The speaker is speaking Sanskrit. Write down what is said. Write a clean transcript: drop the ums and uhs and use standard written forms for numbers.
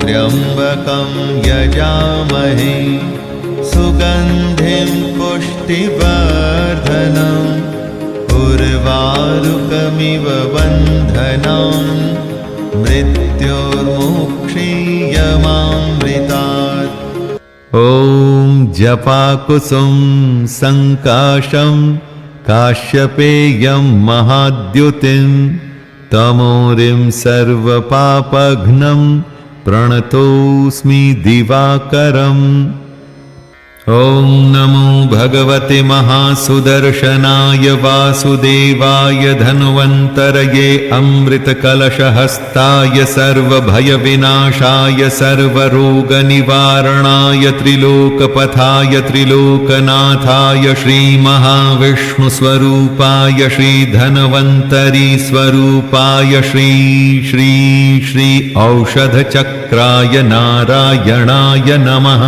त्र्यम्बकं यजामहे सुगन्धिं पुष्टिवर्धनम् उर्वारुकमिव बन्धनान् मृत्योर्मुक्षीयमामृतात्। ॐ जपाकुसुम संकाशं काश्यपेयं महाद्युतिं तमोरिं सर्वपापघ्नं प्रणतोऽस्मि दिवाकरम्। ॐ नमो भगवते महासुदर्शनाय वासुदेवाय धन्वन्तरये अमृतकलशहस्ताय सर्वभयविनाशाय सर्वरोगनिवारणाय त्रिलोकपथाय त्रिलोकनाथाय श्रीमहाविष्णुस्वरूपाय श्रीधन्वन्तरी स्वरूपाय श्री श्री श्री औषधचक्राय नारायणाय नमः।